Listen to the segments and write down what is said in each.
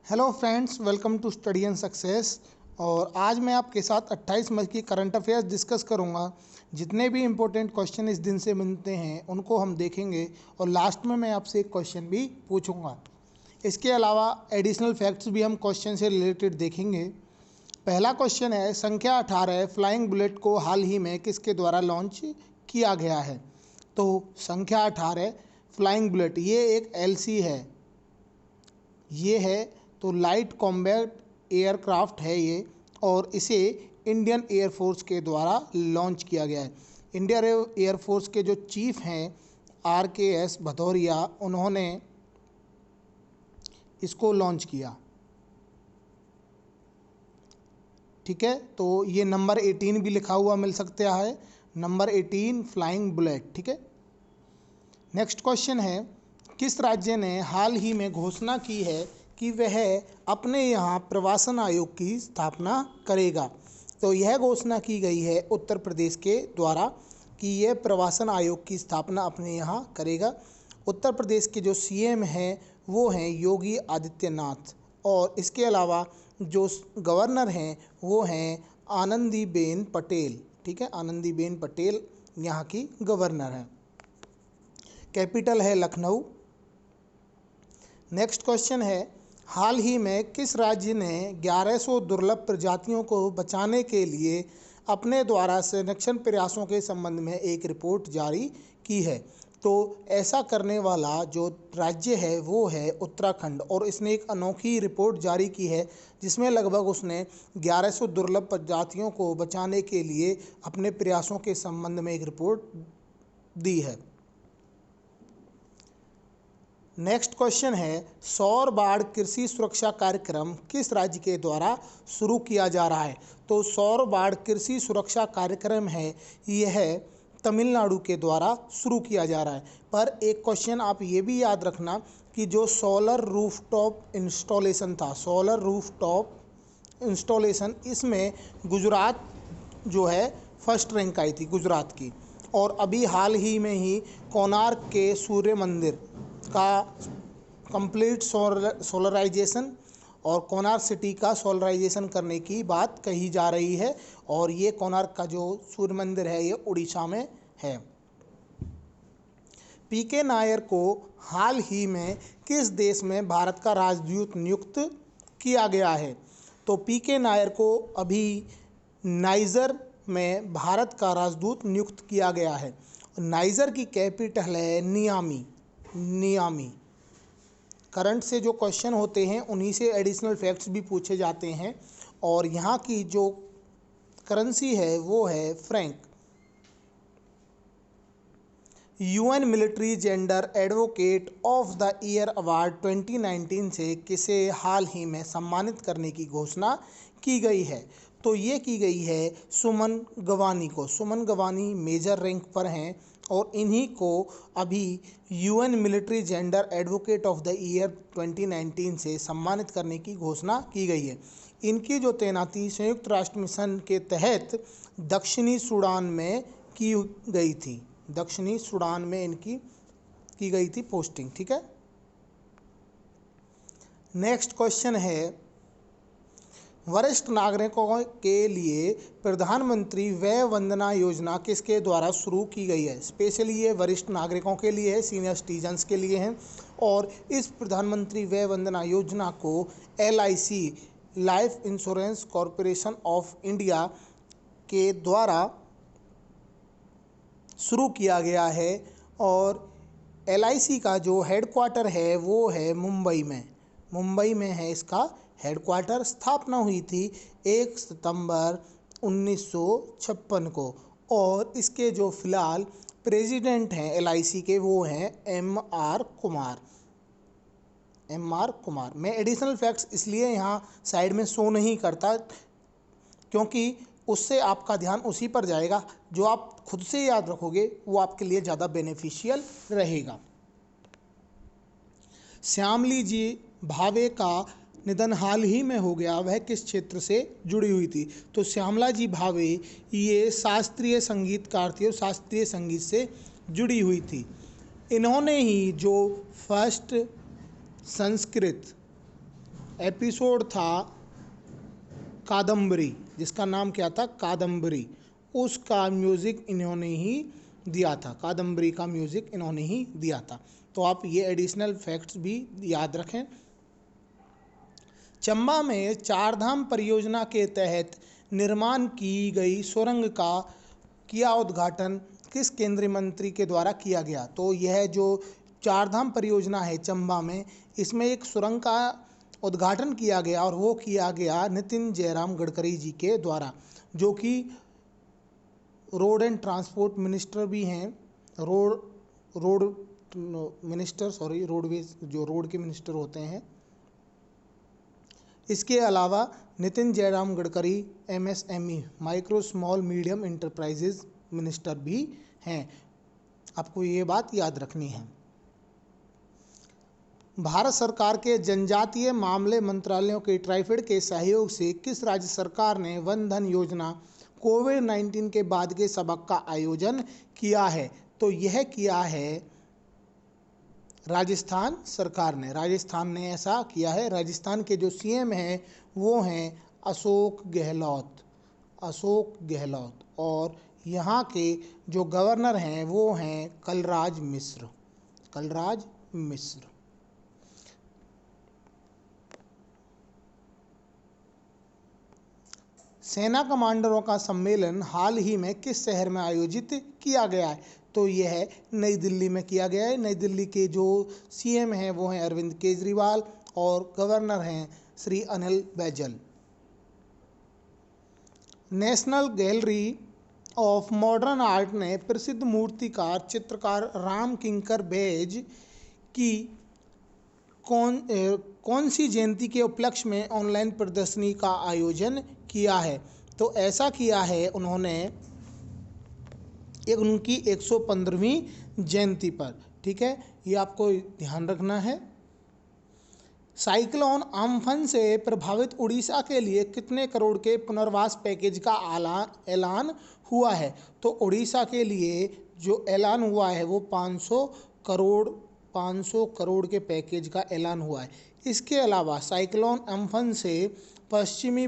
Hello friends, welcome to study and success. और आज मैं आपके साथ 28 मई की करंट अफेयर्स डिस्कस करूंगा। जितने भी इम्पोर्टेंट क्वेश्चन इस दिन से मिलते हैं उनको हम देखेंगे और लास्ट में मैं आपसे एक क्वेश्चन भी पूछूंगा। इसके अलावा एडिशनल फैक्ट्स भी हम क्वेश्चन से रिलेटेड देखेंगे। पहला क्वेश्चन है, संख्या 18 फ्लाइंग बुलेट को हाल ही में किसके द्वारा लॉन्च किया गया है? तो संख्या 18 फ्लाइंग बुलेट ये एक एलसी है, ये है तो लाइट कॉम्बैट एयरक्राफ्ट है ये, और इसे इंडियन एयरफोर्स के द्वारा लॉन्च किया गया है। इंडियन एयरफोर्स के जो चीफ हैं RKS भदौरिया, उन्होंने इसको लॉन्च किया। ठीक है, तो ये नंबर 18 भी लिखा हुआ मिल सकता है, नंबर 18 फ्लाइंग बुलेट। ठीक है, नेक्स्ट क्वेश्चन है, किस राज्य ने हाल ही में घोषणा की है कि वह अपने यहाँ प्रवासन आयोग की स्थापना करेगा? तो यह घोषणा की गई है उत्तर प्रदेश के द्वारा कि यह प्रवासन आयोग की स्थापना अपने यहाँ करेगा। उत्तर प्रदेश के जो CM हैं वो हैं योगी आदित्यनाथ, और इसके अलावा जो गवर्नर हैं वो हैं आनंदीबेन पटेल। ठीक है, आनंदीबेन पटेल यहाँ की गवर्नर हैं। कैपिटल है लखनऊ। नेक्स्ट क्वेश्चन है, हाल ही में किस राज्य ने 1100 दुर्लभ प्रजातियों को बचाने के लिए अपने द्वारा संरक्षण प्रयासों के संबंध में एक रिपोर्ट जारी की है? तो ऐसा करने वाला जो राज्य है वो है उत्तराखंड, और इसने एक अनोखी रिपोर्ट जारी की है जिसमें लगभग उसने 1100 दुर्लभ प्रजातियों को बचाने के लिए अपने प्रयासों के संबंध में एक रिपोर्ट दी है। नेक्स्ट क्वेश्चन है, सौर बाढ़ कृषि सुरक्षा कार्यक्रम किस राज्य के द्वारा शुरू किया जा रहा है? तो सौर बाढ़ कृषि सुरक्षा कार्यक्रम है, यह तमिलनाडु के द्वारा शुरू किया जा रहा है। पर एक क्वेश्चन आप ये भी याद रखना कि जो सोलर रूफटॉप इंस्टॉलेशन था, सोलर रूफटॉप इंस्टॉलेशन, इसमें गुजरात जो है फर्स्ट रैंक आई थी, गुजरात की। और अभी हाल ही में ही कोणार्क के सूर्य मंदिर का कंप्लीट सोलराइजेशन और कोणार्क सिटी का सोलराइजेशन करने की बात कही जा रही है, और ये कोणार्क का जो सूर्य मंदिर है ये उड़ीसा में है। PK नायर को हाल ही में किस देश में भारत का राजदूत नियुक्त किया गया है? तो PK नायर को अभी नाइजर में भारत का राजदूत नियुक्त किया गया है। नाइजर की कैपिटल है नियामी। करंट से जो क्वेश्चन होते हैं उन्हीं से एडिशनल फैक्ट्स भी पूछे जाते हैं, और यहाँ की जो करेंसी है वो है Frank. UN military gender advocate of the year award 2019 से किसे हाल ही में सम्मानित करने की घोषणा की गई है? तो ये की गई है सुमन गवानी को। सुमन गवानी मेजर रैंक पर हैं, और इन्हीं को अभी UN military gender advocate of the year 2019 से सम्मानित करने की घोषणा की गई है। इनकी जो तैनाती संयुक्त राष्ट्र मिशन के तहत दक्षिणी सूडान में की गई थी, दक्षिणी सूडान में इनकी की गई थी पोस्टिंग। ठीक है, नेक्स्ट क्वेश्चन है, वरिष्ठ नागरिकों के लिए प्रधानमंत्री वय वंदना योजना किसके द्वारा शुरू की गई है? स्पेशली ये वरिष्ठ नागरिकों के लिए है, सीनियर सिटीजन्स के लिए हैं, और इस प्रधानमंत्री वय वंदना योजना को LIC life insurance corporation of India के द्वारा शुरू किया गया है, और LIC का जो हेडक्वार्टर है वो है मुंबई में है इसका हेडक्वार्टर। स्थापना हुई थी 1 सितंबर 1956 को, और इसके जो फिलहाल प्रेसिडेंट हैं LIC के वो हैं MR कुमार। मैं एडिशनल फैक्ट्स इसलिए यहाँ साइड में शो नहीं करता क्योंकि उससे आपका ध्यान उसी पर जाएगा, जो आप खुद से याद रखोगे वो आपके लिए ज़्यादा बेनिफिशियल रहेगा। श्यामली जी भावे का निधन हाल ही में हो गया, वह किस क्षेत्र से जुड़ी हुई थी? तो श्यामला जी भावे ये शास्त्रीय संगीतकार थी और शास्त्रीय संगीत से जुड़ी हुई थी। इन्होंने ही जो फर्स्ट संस्कृत एपिसोड था कादम्बरी, जिसका नाम क्या था, कादम्बरी, उसका म्यूज़िक इन्होंने ही दिया था। कादम्बरी का म्यूज़िक इन्होंने ही दिया था। तो आप ये एडिशनल फैक्ट्स भी याद रखें। चंबा में चारधाम परियोजना के तहत निर्माण की गई सुरंग का किया उद्घाटन किस केंद्रीय मंत्री के द्वारा किया गया? तो यह जो चारधाम परियोजना है चंबा में, इसमें एक सुरंग का उद्घाटन किया गया और वो किया गया नितिन जयराम गडकरी जी के द्वारा, जो कि रोड एंड ट्रांसपोर्ट मिनिस्टर भी हैं। रोड मिनिस्टर, सॉरी, रोडवेज, जो रोड के मिनिस्टर होते हैं। इसके अलावा Nitin Jairam Gadkari MSME, micro small medium enterprises minister भी हैं। आपको ये बात याद रखनी है। भारत सरकार के जनजातीय मामले मंत्रालयों के ट्राइफेड के सहयोग से किस राज्य सरकार ने वन धन योजना कोविड-19 के बाद के सबक का आयोजन किया है? तो यह किया है राजस्थान सरकार ने। राजस्थान ने ऐसा किया है। राजस्थान के जो सीएम हैं वो हैं अशोक गहलोत, अशोक गहलोत, और यहाँ के जो गवर्नर हैं वो हैं कलराज मिश्र, कलराज मिश्र। सेना कमांडरों का सम्मेलन हाल ही में किस शहर में आयोजित किया गया है? तो यह नई दिल्ली में किया गया है। नई दिल्ली के जो सीएम हैं वो हैं अरविंद केजरीवाल और गवर्नर हैं Shri Anil Baijal. National gallery of modern art ने प्रसिद्ध मूर्तिकार चित्रकार राम किंकर बैज की कौन सी जयंती के उपलक्ष्य में ऑनलाइन प्रदर्शनी का आयोजन किया है? तो ऐसा किया है उन्होंने उनकी 115वीं जयंती पर। ठीक है, ये आपको ध्यान रखना है। साइक्लोन अम्फन से प्रभावित उड़ीसा के लिए कितने करोड़ के पुनर्वास पैकेज का ऐलान हुआ है? तो उड़ीसा के लिए जो ऐलान हुआ है वो 500 करोड़ के पैकेज का ऐलान हुआ है। इसके अलावा साइक्लोन अम्फन से पश्चिमी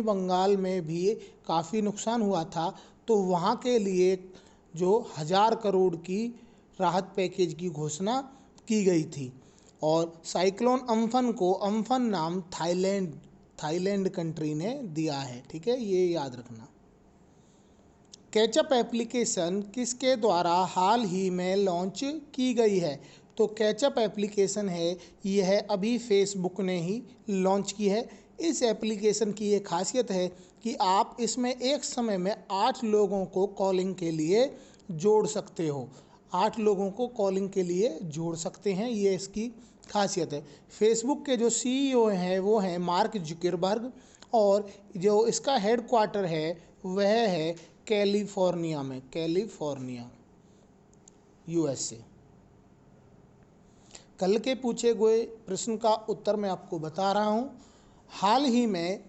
बंगाल में भी काफ़ी नुकसान हुआ था, तो वहाँ के लिए जो 1000 करोड़ की राहत पैकेज की घोषणा की गई थी। और साइक्लोन अम्फन को अम्फन नाम थाईलैंड कंट्री ने दिया है। ठीक है, ये याद रखना। कैचअप एप्लीकेशन किसके द्वारा हाल ही में लॉन्च की गई है? तो कैचअप एप्लीकेशन है, यह अभी फेसबुक ने ही लॉन्च की है। इस एप्लीकेशन की ये खासियत है कि आप इसमें एक समय में 8 लोगों को कॉलिंग के लिए जोड़ सकते हो। 8 लोगों को कॉलिंग के लिए जोड़ सकते हैं, ये इसकी खासियत है। फेसबुक के जो सीईओ हैं वो हैं मार्क जुकरबर्ग, और जो इसका हेडक्वार्टर है वह है कैलिफोर्निया में, कैलिफोर्निया, यूएसए। कल के पूछे गए प्रश्न का उत्तर मैं आपको बता रहा हूँ। हाल ही में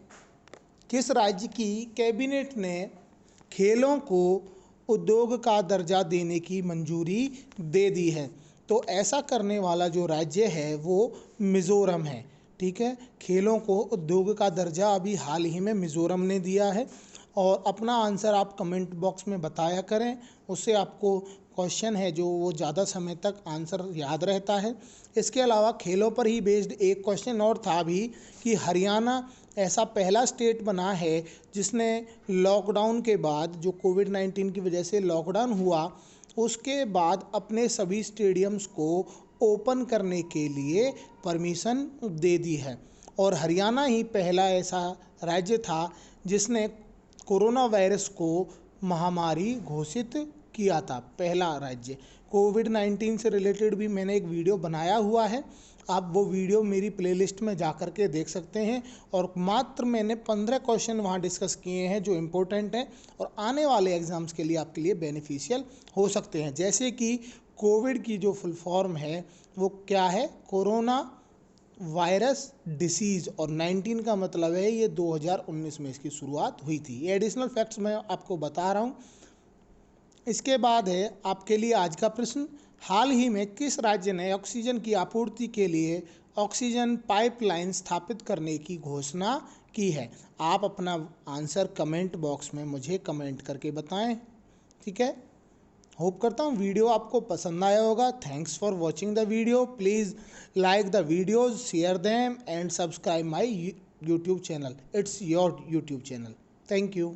किस राज्य की कैबिनेट ने खेलों को उद्योग का दर्जा देने की मंजूरी दे दी है? तो ऐसा करने वाला जो राज्य है वो मिज़ोरम है। ठीक है, खेलों को उद्योग का दर्जा अभी हाल ही में मिज़ोरम ने दिया है। और अपना आंसर आप कमेंट बॉक्स में बताया करें, उससे आपको क्वेश्चन है जो वो ज़्यादा समय तक आंसर याद रहता है। इसके अलावा खेलों पर ही बेस्ड एक क्वेश्चन और था भी कि हरियाणा ऐसा पहला स्टेट बना है जिसने लॉकडाउन के बाद, जो कोविड-19 की वजह से लॉकडाउन हुआ, उसके बाद अपने सभी स्टेडियम्स को ओपन करने के लिए परमिशन दे दी है। और हरियाणा ही पहला ऐसा राज्य था जिसने कोरोना वायरस को महामारी घोषित किया था, पहला राज्य। कोविड-19 से रिलेटेड भी मैंने एक वीडियो बनाया हुआ है, आप वो वीडियो मेरी प्लेलिस्ट में जा कर के देख सकते हैं। और मात्र मैंने 15 क्वेश्चन वहाँ डिस्कस किए हैं जो इम्पोर्टेंट हैं और आने वाले एग्ज़ाम्स के लिए आपके लिए बेनिफिशियल हो सकते हैं। जैसे कि कोविड की जो फुल फॉर्म है वो क्या है, कोरोना वायरस डिसीज़, और 19 का मतलब है ये 2019 में इसकी शुरुआत हुई थी। ये एडिशनल फैक्ट्स मैं आपको बता रहा हूँ। इसके बाद है आपके लिए आज का प्रश्न, हाल ही में किस राज्य ने ऑक्सीजन की आपूर्ति के लिए ऑक्सीजन पाइपलाइन स्थापित करने की घोषणा की है? आप अपना आंसर कमेंट बॉक्स में मुझे कमेंट करके बताएं। ठीक है, होप करता हूँ वीडियो आपको पसंद आया होगा। Thanks for watching the video. Please like the videos, share them and subscribe my YouTube channel. It's your YouTube channel. Thank you.